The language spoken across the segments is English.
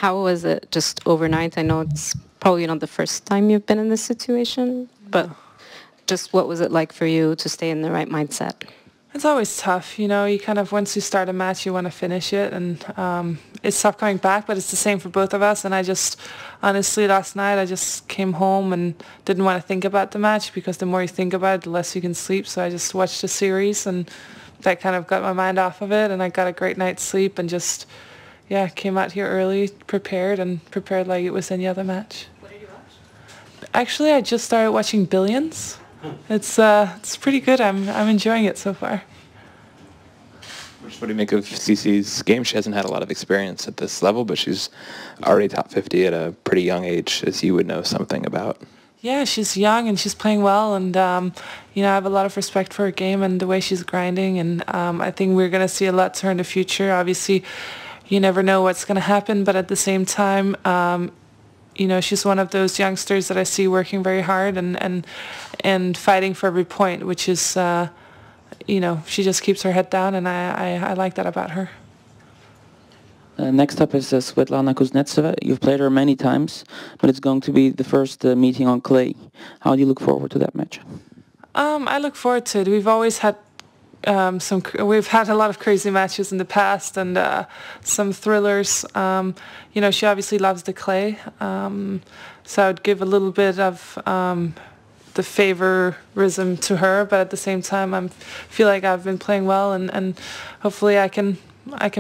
how was it just overnight? I know it's probably not the first time you've been in this situation, but just what was it like for you to stay in the right mindset? It's always tough, you know, you kind of, once you start a match, you want to finish it, and it's tough coming back, but it's the same for both of us, and I just, honestly, last night I just came home and didn't want to think about the match, because the more you think about it, the less you can sleep, so I just watched the series, and that kind of got my mind off of it, and I got a great night's sleep, and just, yeah, came out here early, prepared like it was any other match. What did you watch? Actually, I just started watching Billions. It's pretty good. I'm enjoying it so far. What do you make of Cece's game? She hasn't had a lot of experience at this level, but she's already top 50 at a pretty young age, as you would know something about. Yeah, she's young and she's playing well, and you know, I have a lot of respect for her game and the way she's grinding, and I think we're going to see a lot to her in the future. Obviously, you never know what's going to happen, but at the same time, you know, she's one of those youngsters that I see working very hard and fighting for every point, which is, you know, she just keeps her head down, and I like that about her. Next up is Svetlana Kuznetsova. You've played her many times, but it's going to be the first meeting on clay. How do you look forward to that match? I look forward to it. We've always had we've had a lot of crazy matches in the past, and some thrillers. You know, she obviously loves the clay, so I would give a little bit of the favorism to her, but at the same time, I feel like I've been playing well, and hopefully I can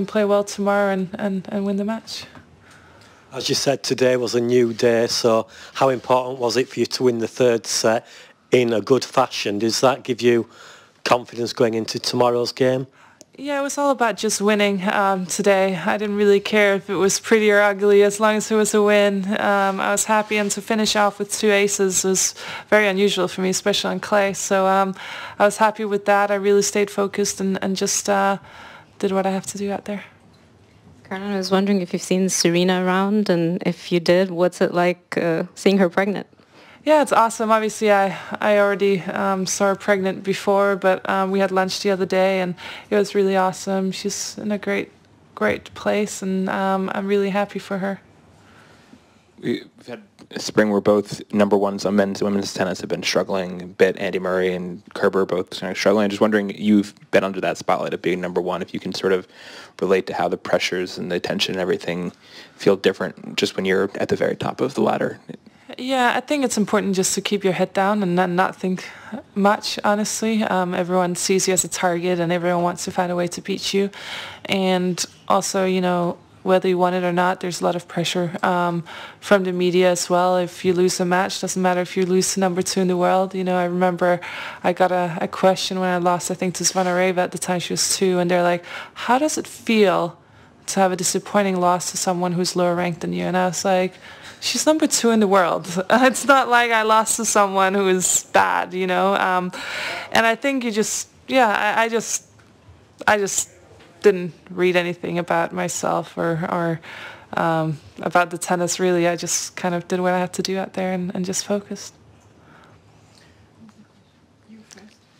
play well tomorrow and win the match. As you said, today was a new day, so how important was it for you to win the third set in a good fashion? Does that give you confidence going into tomorrow's game? Yeah, it was all about just winning today. I didn't really care if it was pretty or ugly, as long as it was a win. I was happy, and to finish off with 2 aces was very unusual for me, especially on clay. So I was happy with that. I really stayed focused and just did what I have to do out there. Karen, I was wondering if you've seen Serena around, and if you did, what's it like seeing her pregnant? Yeah, it's awesome. Obviously, I already saw her pregnant before, but we had lunch the other day, and it was really awesome. She's in a great place, and I'm really happy for her. We've had a spring where both number ones on men's and women's tennis have been struggling a bit. Andy Murray and Kerber both kind of struggling. I'm just wondering, you've been under that spotlight of being number one, if you can sort of relate to how the pressures and the tension and everything feel different just when you're at the very top of the ladder. Yeah, I think it's important just to keep your head down and not think much, honestly. Everyone sees you as a target, and everyone wants to find a way to beat you. And also, you know, whether you want it or not, there's a lot of pressure from the media as well. If you lose a match, doesn't matter if you lose to number 2 in the world. You know, I remember I got a question when I lost, I think, to Zvonareva at the time she was 2, and they're like, how does it feel to have a disappointing loss to someone who's lower ranked than you? And I was like, she's number 2 in the world. It's not like I lost to someone who is bad, you know. And I think you just, yeah, I just didn't read anything about myself or about the tennis, really. I just kind of did what I had to do out there and just focused.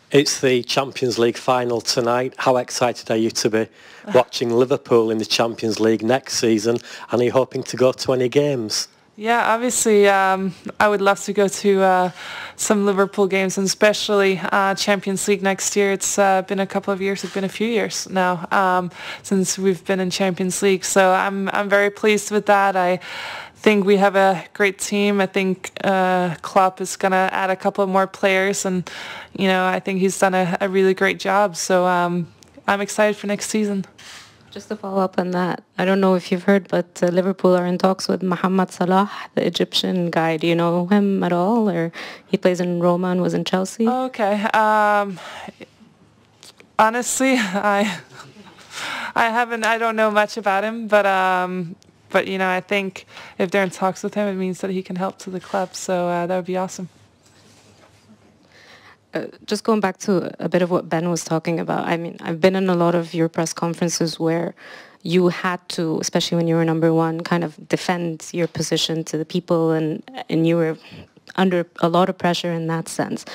It's the Champions League final tonight. How excited are you to be watching Liverpool in the Champions League next season? And are you hoping to go to any games? Yeah, obviously, I would love to go to some Liverpool games, and especially Champions League next year. It's been a couple of years. It's been a few years now since we've been in Champions League. So I'm very pleased with that. I think we have a great team. I think Klopp is going to add a couple more players, and you know, I think he's done a really great job. So I'm excited for next season. Just to follow up on that, I don't know if you've heard, but Liverpool are in talks with Mohamed Salah, the Egyptian guy. Do you know him at all? Or he plays in Roma and was in Chelsea? Okay. Honestly, I haven't. I don't know much about him, but you know, I think if they're in talks with him, it means that he can help to the club. So that would be awesome. Just going back to a bit of what Ben was talking about, I mean, I've been in a lot of your press conferences where you had to, especially when you were number one, kind of defend your position to the people, and you were under a lot of pressure in that sense.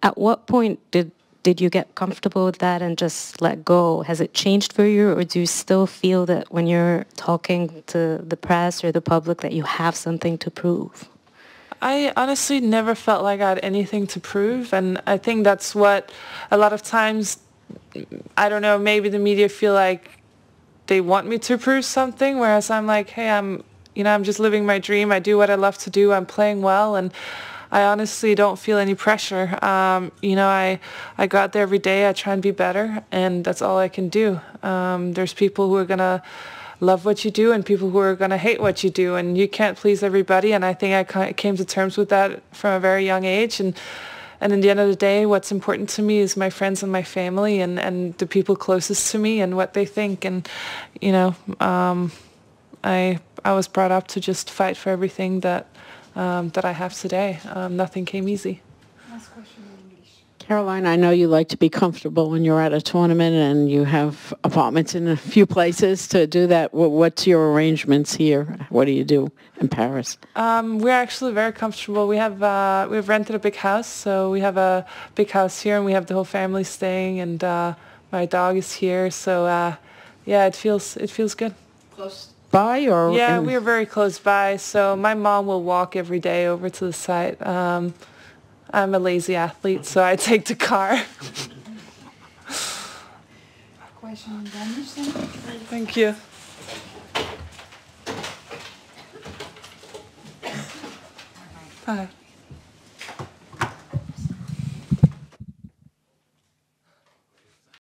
At what point did did you get comfortable with that and just let go? Has it changed for you, or do you still feel that when you're talking to the press or the public that you have something to prove? I honestly never felt like I had anything to prove, and I think that's what a lot of times, I don't know, maybe the media feel like they want me to prove something, whereas I'm like, hey, I'm just living my dream. I do what I love to do. I'm playing well, and I honestly don't feel any pressure. I go out there every day. I try and be better, and that's all I can do. There's people who are gonna love what you do and people who are going to hate what you do, and you can't please everybody, and I think I came to terms with that from a very young age, and in the end of the day, what's important to me is my friends and my family and the people closest to me and what they think, and I was brought up to just fight for everything that I have today. Nothing came easy. Caroline, I know you like to be comfortable when you're at a tournament and you have apartments in a few places to do that. What's your arrangements here? What do you do in Paris? We're actually very comfortable. We've rented a big house, so we have a big house here, and we have the whole family staying, and my dog is here. So yeah, it feels good. Close by, or yeah, we're very close by. So my mom will walk every day over to the site. I'm a lazy athlete, so I take the car. Thank you. Bye.